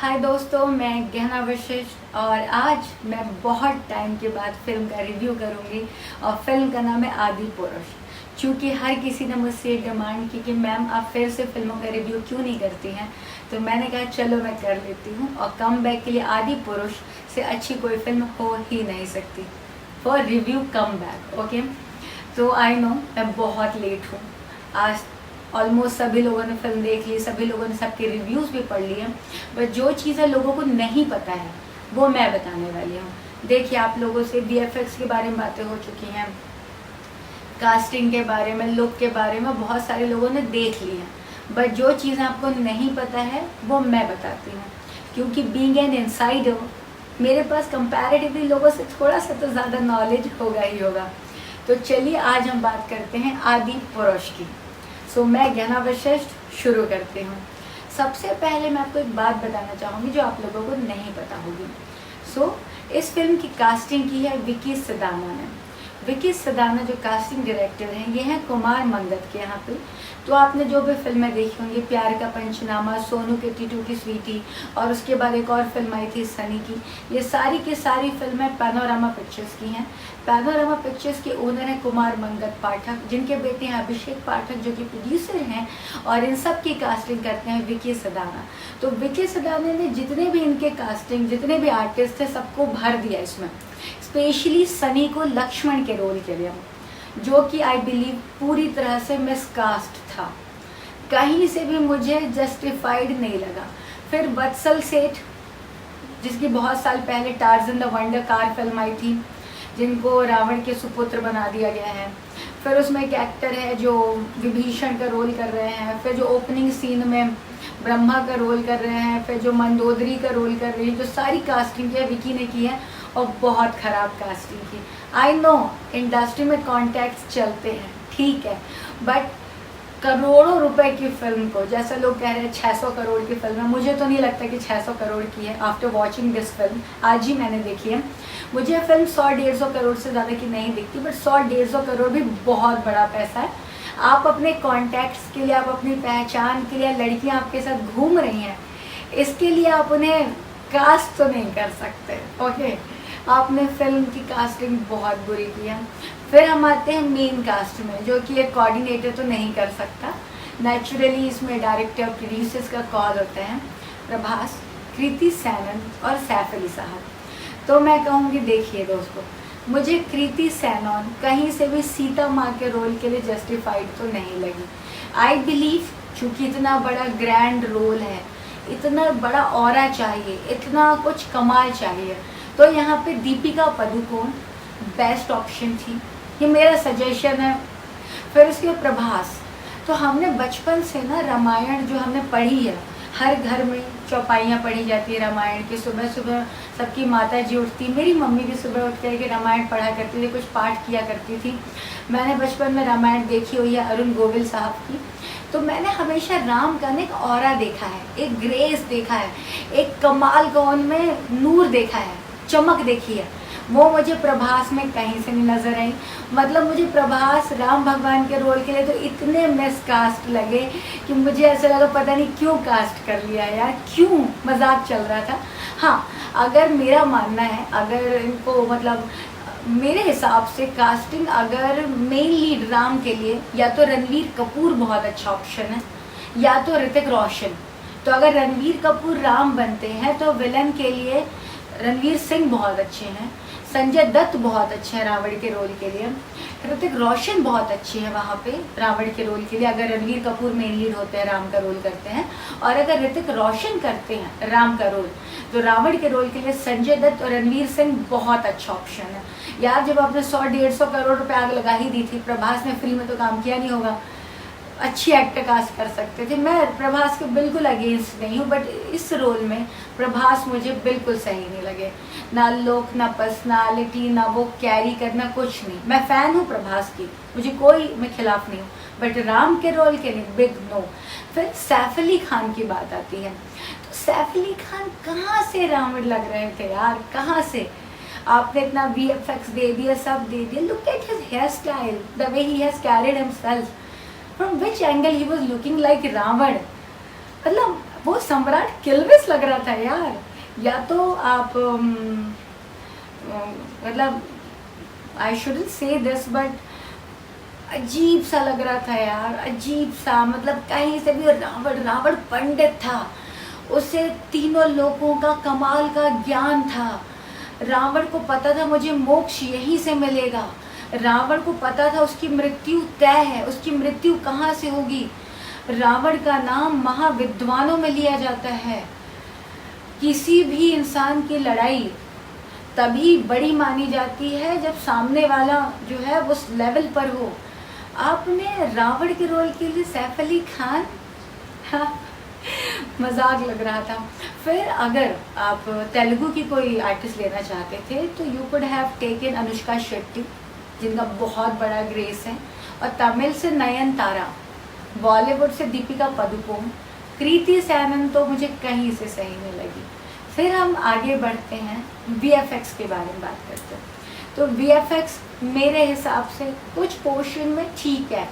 हाय दोस्तों, मैं गहना वशिष्ठ और आज मैं बहुत टाइम के बाद फिल्म का रिव्यू करूंगी। और फिल्म का नाम है आदि पुरुष। क्योंकि हर किसी ने मुझसे डिमांड की कि मैम आप फिर से फिल्मों का रिव्यू क्यों नहीं करती हैं, तो मैंने कहा चलो मैं कर लेती हूँ। और कम बैक के लिए आदि पुरुष से अच्छी कोई फिल्म हो ही नहीं सकती for review come back. Okay, तो आई नो मैं बहुत लेट हूँ। आज ऑलमोस्ट सभी लोगों ने फिल्म देख ली, सभी लोगों ने सबके रिव्यूज़ भी पढ़ लिए, बट जो चीज़ें लोगों को नहीं पता है वो मैं बताने वाली हूँ। देखिए, आप लोगों से VFX के बारे में बातें हो चुकी हैं, कास्टिंग के बारे में, लुक के बारे में बहुत सारे लोगों ने देख ली हैं, बट जो चीज़ें आपको नहीं पता है वो मैं बताती हूँ। क्योंकि बीइंग एन इनसाइडर मेरे पास कंपैरेटिवली लोगों से थोड़ा सा तो ज़्यादा नॉलेज होगा ही होगा। तो चलिए आज हम बात करते हैं आदि पुरुष की। सो मैं गहना वशिष्ठ शुरू करती हूँ। सबसे पहले मैं आपको एक बात बताना चाहूँगी जो आप लोगों को नहीं पता होगी। इस फिल्म की कास्टिंग की है विकी सदाना ने। विकी सदाना जो कास्टिंग डायरेक्टर हैं, ये हैं कुमार मंगत के यहाँ पे। तो आपने जो भी फिल्में देखी होंगी, प्यार का पंचनामा, सोनू के टीटू की स्वीटी, और उसके बाद एक और फिल्म आई थी सनी की, ये सारी की सारी फिल्में पैनोरामा पिक्चर्स की हैं। पैनोरामा पिक्चर्स के ओनर हैं कुमार मंगत पाठक, जिनके बेटे हैं अभिषेक पाठक जो कि प्रोड्यूसर हैं, और इन सब की कास्टिंग करते हैं विकी सदाना। तो विकी सदाना ने जितने भी इनके कास्टिंग, जितने भी आर्टिस्ट थे, सबको भर दिया इसमें। स्पेशली सनी को लक्ष्मण के रोल के लिए, जो कि आई बिलीव पूरी तरह से मिसकास्ट था, कहीं से भी मुझे जस्टिफाइड नहीं लगा। फिर वत्सल सेठ, जिसकी बहुत साल पहले Tarzan the wonder car film आई थी, जिनको रावण के सुपुत्र बना दिया गया है। फिर उसमें एक एक्टर है जो विभीषण का रोल कर रहे हैं, फिर जो ओपनिंग सीन में ब्रह्मा का रोल कर रहे हैं, फिर जो मंदोदरी का रोल कर रही है। जो सारी कास्टिंग है विकी ने की है, और बहुत ख़राब कास्टिंग की। आई नो इंडस्ट्री में कॉन्टैक्ट्स चलते हैं, ठीक है, बट करोड़ों रुपए की फिल्म को, जैसे लोग कह रहे हैं 600 करोड़ की फिल्म है, मुझे तो नहीं लगता कि 600 करोड़ की है। आफ्टर वॉचिंग दिस फिल्म, आज ही मैंने देखी है, मुझे फिल्म 100-150 करोड़ से ज़्यादा की नहीं दिखती, बट 100-150 करोड़ भी बहुत बड़ा पैसा है। आप अपने कॉन्टैक्ट्स के लिए, आप अपनी पहचान के लिए, लड़कियाँ आपके साथ घूम रही हैं, इसके लिए आप उन्हें कास्ट तो नहीं कर सकते। ओके, आपने फिल्म की कास्टिंग बहुत बुरी की है। फिर हम आते हैं मेन कास्ट में, जो कि एक कोऑर्डिनेटर तो नहीं कर सकता, नेचुरली इसमें डायरेक्टर और प्रोड्यूसर्स का कॉल होता है प्रभास, कृति सैनन और सैफ अली साहब। तो मैं कहूँगी, देखिए दोस्तों, मुझे कृति सैनन कहीं से भी सीता माँ के रोल के लिए जस्टिफाइड तो नहीं लगी। आई बिलीव चूँकि इतना बड़ा ग्रैंड रोल है, इतना बड़ा ऑरा चाहिए, इतना कुछ कमाल चाहिए, तो यहाँ पे दीपिका पादुकोण बेस्ट ऑप्शन थी, ये मेरा सजेशन है। फिर उसके बाद प्रभास। तो हमने बचपन से ना रामायण जो हमने पढ़ी है, हर घर में चौपाइयाँ पढ़ी जाती है रामायण की, सुबह सुबह सबकी माता जी उठती, मेरी मम्मी भी सुबह उठ कर के रामायण पढ़ा करती थी, कुछ पाठ किया करती थी। मैंने बचपन में रामायण देखी हुई है अरुण गोविल साहब की। तो मैंने हमेशा राम का एक ऑरा देखा है, एक ग्रेस देखा है, एक कमाल का उनमें नूर देखा है, चमक देखी है। वो मुझे प्रभास में कहीं से नहीं नजर आई। मतलब मुझे प्रभास राम भगवान के रोल के लिए तो इतने मिसकास्ट लगे कि मुझे ऐसा लगा पता नहीं क्यों कास्ट कर लिया यार, क्यों मजाक चल रहा था। हाँ, अगर मेरा मानना है, अगर इनको मतलब मेरे हिसाब से कास्टिंग अगर मेन लीड राम के लिए, या तो रणवीर कपूर बहुत अच्छा ऑप्शन है, या तो ऋतिक रोशन। तो अगर रणवीर कपूर राम बनते हैं तो विलन के लिए रणवीर सिंह बहुत अच्छे हैं, संजय दत्त बहुत अच्छे हैं रावण के रोल के लिए, ऋतिक रोशन बहुत अच्छे हैं वहाँ पे रावण के रोल के लिए, अगर रणवीर कपूर मेन लीड होते हैं, राम का रोल करते हैं। और अगर ऋतिक रोशन करते हैं राम का रोल, तो रावण के रोल के लिए संजय दत्त और रणवीर सिंह बहुत अच्छा ऑप्शन है। यार, जब आपने 100-150 करोड़ रुपए आग लगा ही दी थी, प्रभास ने फ्री में तो काम किया नहीं होगा, अच्छी एक्टर कास्ट कर सकते थे। मैं प्रभास के बिल्कुल अगेंस्ट नहीं हूँ, बट इस रोल में प्रभास मुझे बिल्कुल सही नहीं लगे। ना लुक, ना पर्सनालिटी, ना वो कैरी करना, कुछ नहीं। मैं फ़ैन हूँ प्रभास की, मुझे कोई मैं खिलाफ नहीं हूँ, बट राम के रोल के लिए बिग नो। फिर सैफ अली खान की बात आती है, तो सैफ अली खान कहाँ से रावण लग रहे थे यार, कहाँ से? आपने इतना VFX दे दिया, सब दे दिया। Look at his hairstyle, the way he has carried himself, from which angle he was looking like Ravan. मतलब वो सम्राट किल्विस लग रहा था यार। या तो आप मतलब आई शुडंट से दिस बट अजीब सा लग रहा था यार, अजीब सा। मतलब कहीं से भी रावण पंडित था, उसे तीनों लोगों का कमाल का ज्ञान था। रावण को पता था मुझे मोक्ष यहीं से मिलेगा। रावण को पता था उसकी मृत्यु तय है, उसकी मृत्यु कहाँ से होगी। रावण का नाम महाविद्वानों में लिया जाता है। किसी भी इंसान की लड़ाई तभी बड़ी मानी जाती है जब सामने वाला जो है उस लेवल पर हो। आपने रावण के रोल के लिए सैफ अली खान, हाँ, मजाक लग रहा था। फिर अगर आप तेलुगु की कोई आर्टिस्ट लेना चाहते थे तो you could have taken Anushka Shetty, जिनका बहुत बड़ा ग्रेस है, और तमिल से नयनतारा, बॉलीवुड से दीपिका पादुकोण, कृति सैनन तो मुझे कहीं से सही नहीं लगी। फिर हम आगे बढ़ते हैं, वीएफएक्स के बारे में बात करते हैं। तो वीएफएक्स मेरे हिसाब से कुछ पोर्शन में ठीक है,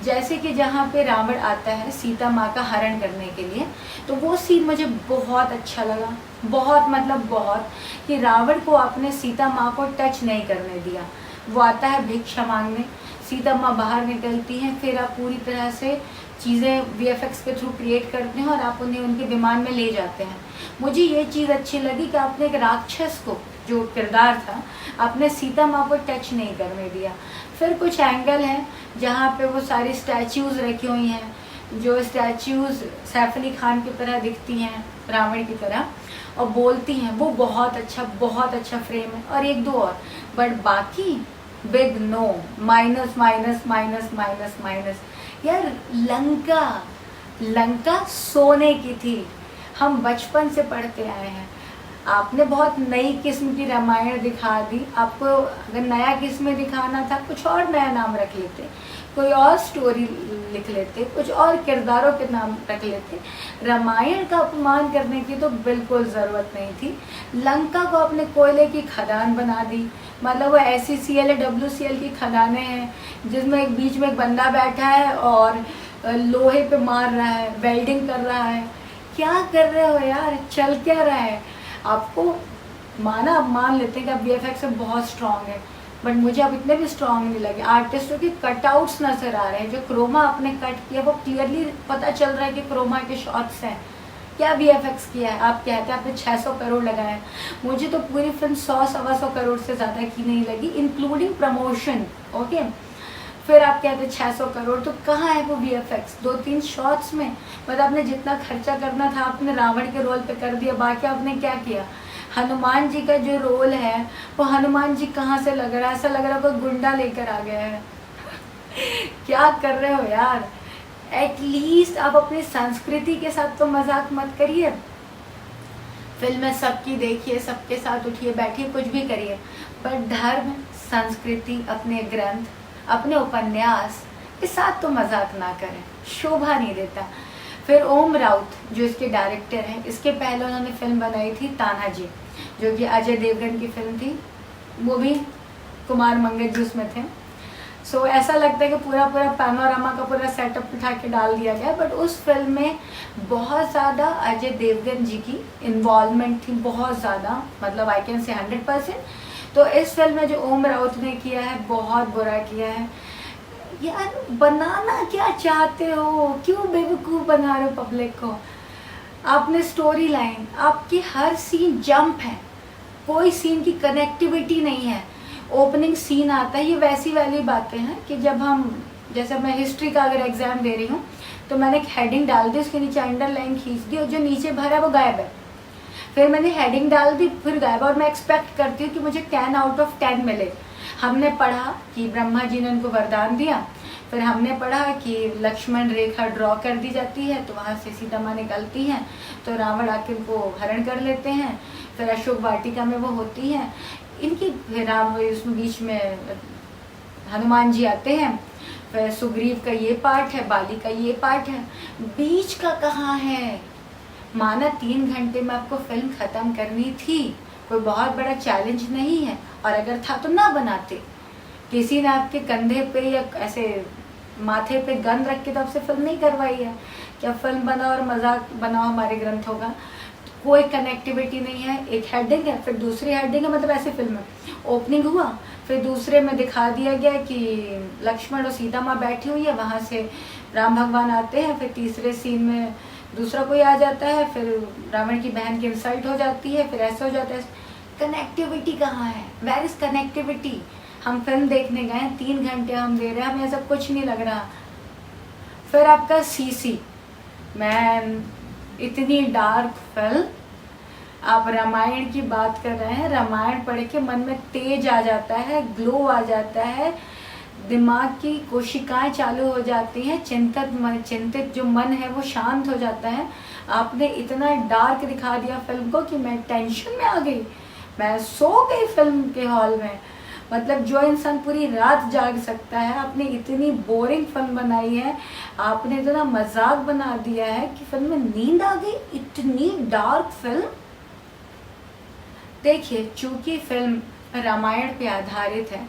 जैसे कि जहाँ पे रावण आता है सीता माँ का हरण करने के लिए, तो वो सीन मुझे बहुत अच्छा लगा, बहुत मतलब बहुत, कि रावण को आपने सीता माँ को टच नहीं करने दिया। वो आता है भिक्षा मांगने, सीता माँ बाहर निकलती हैं, फिर आप पूरी तरह से चीज़ें वीएफएक्स के थ्रू क्रिएट करते हैं और आप उन्हें उनके विमान में ले जाते हैं। मुझे ये चीज़ अच्छी लगी कि आपने एक राक्षस को, जो किरदार था, आपने सीता माँ को टच नहीं करने दिया। फिर कुछ एंगल हैं जहाँ पे वो सारी स्टैच्यूज़ रखी हुई हैं, जो स्टैच्यूज़ सैफ अली खान की तरह दिखती हैं, रावण की तरह, और बोलती हैं, वो बहुत अच्छा फ्रेम है। और एक दो और, बट बाकी big no, minus minus minus minus minus. यार लंका सोने की थी, हम बचपन से पढ़ते आए हैं। आपने बहुत नई किस्म की रामायण दिखा दी। आपको अगर नया किस्म दिखाना था, कुछ और नया नाम रख लेते, कोई और स्टोरी लिख लेते, कुछ और किरदारों के नाम रख लेते। रामायण का अपमान करने की तो बिल्कुल ज़रूरत नहीं थी। लंका को अपने कोयले की खदान बना दी, मतलब वो SCCL WCL की खदानें हैं जिसमें एक बीच में एक बंदा बैठा है और लोहे पे मार रहा है, वेल्डिंग कर रहा है। क्या कर रहे हो यार, चल क्या रहा है? आपको माना, अब मान लेते हैं कि अब VFX में बहुत स्ट्रांग है, बट मुझे अब इतने भी स्ट्रांग नहीं लगे। आर्टिस्टों के कटआउट्स नजर आ रहे हैं, जो क्रोमा आपने कट किया वो क्लियरली पता चल रहा है कि क्रोमा के शॉट्स हैं। क्या VFX किया है? आप कहते हैं आपने 600 करोड़ लगाया है, मुझे तो पूरी फिल्म 100-125 करोड़ से ज़्यादा की नहीं लगी, इंक्लूडिंग प्रमोशन। ओके, फिर आप कहते हैं 600 करोड़, तो कहाँ है वो VFX? 2-3 शॉट्स में, मतलब आपने जितना खर्चा करना था आपने रावण के रोल पे कर दिया। बाकी आपने क्या किया? हनुमान जी का जो रोल है वो हनुमान जी कहाँ से लग रहा है? ऐसा लग रहा है कोई गुंडा लेकर आ गया है। क्या कर रहे हो यार? एटलीस्ट आप अपनी संस्कृति के साथ तो मजाक मत करिए। फिल्में सबकी देखिए, सबके साथ उठिए बैठिए, कुछ भी करिए, पर धर्म, संस्कृति, अपने ग्रंथ, अपने उपन्यास के साथ तो मजाक ना करें, शोभा नहीं देता। फिर ओम राउत जो इसके डायरेक्टर हैं, इसके पहले उन्होंने फिल्म बनाई थी तानाजी, जो कि अजय देवगन की फिल्म थी, वो भी कुमार मंगल जी उसमें थे। सो ऐसा लगता है कि पूरा पैनोरामा का पूरा सेटअप उठा के डाल दिया गया, बट उस फिल्म में बहुत ज़्यादा अजय देवगन जी की इन्वॉल्वमेंट थी, बहुत ज़्यादा, मतलब आई कैन से 100%। तो इस फिल्म में जो ओम राउत ने किया है बहुत बुरा किया है यार। बनाना क्या चाहते हो? क्यों बेवकूफ़ बना रहे हो पब्लिक को? आपने स्टोरी लाइन, आपकी हर सीन जंप है, कोई सीन की कनेक्टिविटी नहीं है। ओपनिंग सीन आता है, ये वैसी वाली बातें हैं कि जब हम, जैसे मैं हिस्ट्री का अगर एग्जाम दे रही हूँ तो मैंने एक हेडिंग डाल दी, उसके नीचे अंडरलाइन खींच दी और जो नीचे भरा है वो गायब है। फिर मैंने हेडिंग डाल दी, फिर गायब, और मैं एक्सपेक्ट करती हूँ कि मुझे 10 आउट ऑफ 10 मिले। हमने पढ़ा कि ब्रह्मा जी ने उनको वरदान दिया, फिर हमने पढ़ा कि लक्ष्मण रेखा ड्रॉ कर दी जाती है तो वहाँ से सीता माँ निकलती हैं, तो रावण आके उनको हरण कर लेते हैं। फिर अशोक वाटिका में वो होती हैं इनकी, राम उसमें बीच में हनुमान जी आते हैं, फिर सुग्रीव का ये पार्ट है, बाली का ये पार्ट है, बीच का कहाँ है? माना 3 घंटे में आपको फिल्म ख़त्म करनी थी, कोई बहुत बड़ा चैलेंज नहीं है, और अगर था तो ना बनाते। किसी ने आपके कंधे पे या ऐसे माथे पे गन रख के तो आपसे फिल्म नहीं करवाई है। क्या फिल्म बनाओ और मजाक बनाओ हमारे ग्रंथों का? कोई कनेक्टिविटी नहीं है। एक हेडिंग है, फिर दूसरी हेडिंग है, मतलब ऐसे फिल्म में ओपनिंग हुआ, फिर दूसरे में दिखा दिया गया कि लक्ष्मण और सीता माँ बैठी हुई है, वहाँ से राम भगवान आते हैं, फिर तीसरे सीन में दूसरा कोई आ जाता है, फिर रावण की बहन की इंसल्ट हो जाती है, फिर ऐसा हो जाता है। कनेक्टिविटी कहाँ है? Where is connectivity? हम फिल्म देखने गए, 3 घंटे हम दे रहे हैं, हमें ऐसा कुछ नहीं लग रहा। फिर आपका सीसी मैन, इतनी डार्क फिल्म। आप रामायण की बात कर रहे हैं, रामायण पढ़ के मन में तेज आ जाता है, ग्लो आ जाता है, दिमाग की कोशिकाएं चालू हो जाती हैं, चिंतित जो मन है वो शांत हो जाता है। आपने इतना डार्क दिखा दिया फिल्म को कि मैं टेंशन में आ गई, मैं सो गई फिल्म के हॉल में। मतलब जो इंसान पूरी रात जाग सकता है, आपने इतनी बोरिंग फिल्म बनाई है, आपने इतना मजाक बना दिया है कि फिल्म में नींद आ गई। इतनी डार्क फिल्म। देखिए, चूंकि फिल्म रामायण पे आधारित है,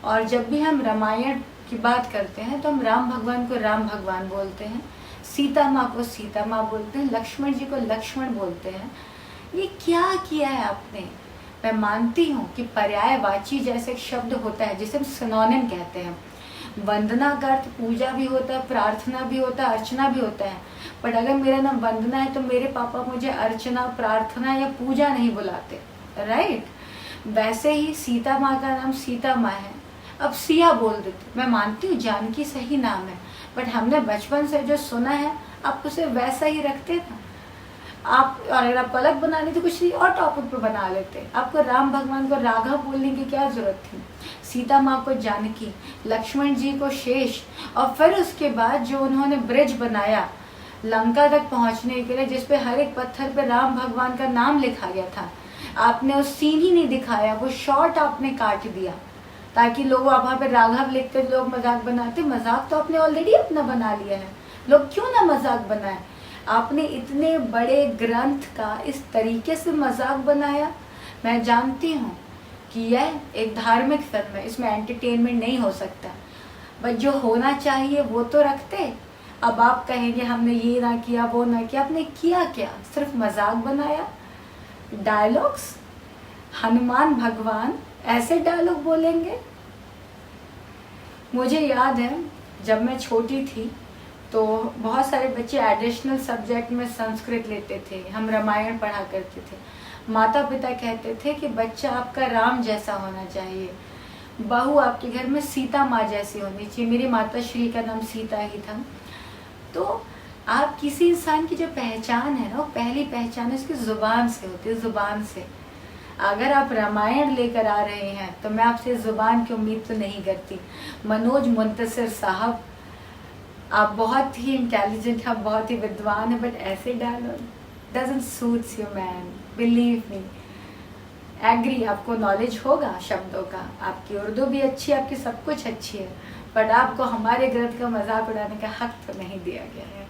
और जब भी हम रामायण की बात करते हैं तो हम राम भगवान को राम भगवान बोलते हैं, सीता माँ को सीता माँ बोलते हैं, लक्ष्मण जी को लक्ष्मण बोलते हैं। ये क्या किया है आपने? मैं मानती हूँ कि पर्यायवाची जैसे एक शब्द होता है जिसे हम सिनोनिम कहते हैं। वंदना का अर्थ पूजा भी होता है, प्रार्थना भी होता है, अर्चना भी होता है। बट अगर मेरा नाम वंदना है तो मेरे पापा मुझे अर्चना, प्रार्थना या पूजा नहीं बुलाते, राइट? वैसे ही सीता माँ का नाम सीता माँ है, अब सिया बोल देते। मैं मानती हूँ जानकी सही नाम है, बट हमने बचपन से जो सुना है आप उसे वैसा ही रखते ना। आप, और अगर आपको अलग बनानी तो कुछ और टॉपिक पे बना लेते। आपको राम भगवान को राघव बोलने की क्या जरूरत थी? सीता माँ को जानकी, लक्ष्मण जी को शेष, और फिर उसके बाद जो उन्होंने ब्रिज बनाया लंका तक पहुंचने के लिए, जिसपे हर एक पत्थर पे राम भगवान का नाम लिखा गया था, आपने उस सीन ही नहीं दिखाया, वो शॉर्ट आपने काट दिया ताकि लोग वहां पे राघव लिखते, लोग मजाक बनाते। मजाक तो आपने ऑलरेडी अपना बना लिया है, लोग क्यों ना मजाक बनाए? आपने इतने बड़े ग्रंथ का इस तरीके से मजाक बनाया। मैं जानती हूँ कि यह एक धार्मिक फिल्म है, इसमें एंटरटेनमेंट नहीं हो सकता, बट जो होना चाहिए वो तो रखते। अब आप कहेंगे हमने ये ना किया, वो ना किया। आपने किया क्या? सिर्फ मजाक बनाया। डायलॉग्स, हनुमान भगवान ऐसे डायलॉग बोलेंगे? मुझे याद है जब मैं छोटी थी तो बहुत सारे बच्चे एडिशनल सब्जेक्ट में संस्कृत लेते थे, हम रामायण पढ़ा करते थे। माता पिता कहते थे कि बच्चा आपका राम जैसा होना चाहिए, बहू आपके घर में सीता माँ जैसी होनी चाहिए। मेरी माता श्री का नाम सीता ही था। तो आप किसी इंसान की जो पहचान है ना, वो पहली पहचान उसकी जुबान से होती है, जुबान से। अगर आप रामायण लेकर आ रहे हैं तो मैं आपसे जुबान की उम्मीद तो नहीं करती। मनोज मुंतसिर साहब, आप बहुत ही इंटेलिजेंट, आप बहुत ही विद्वान है, बट ऐसे dialogue doesn't suits you man, believe me. Agree, आपको नॉलेज होगा शब्दों का, आपकी उर्दू भी अच्छी है, आपकी सब कुछ अच्छी है, बट आपको हमारे ग्रंथ का मजाक उड़ाने का हक तो नहीं दिया गया है।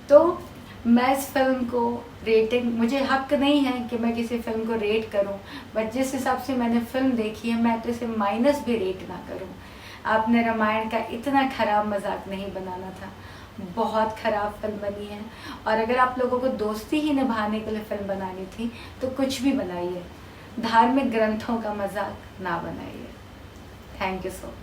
तो मैं इस फिल्म को रेटिंग, मुझे हक नहीं है कि मैं किसी फिल्म को रेट करूं, बट जिस हिसाब से मैंने फिल्म देखी है मैं तो इसे माइनस भी रेट ना करूं। आपने रामायण का इतना खराब मजाक नहीं बनाना था, बहुत खराब फिल्म बनी है। और अगर आप लोगों को दोस्ती ही निभाने के लिए फिल्म बनानी थी तो कुछ भी बनाइए, धार्मिक ग्रंथों का मजाक ना बनाइए। Thank you so much.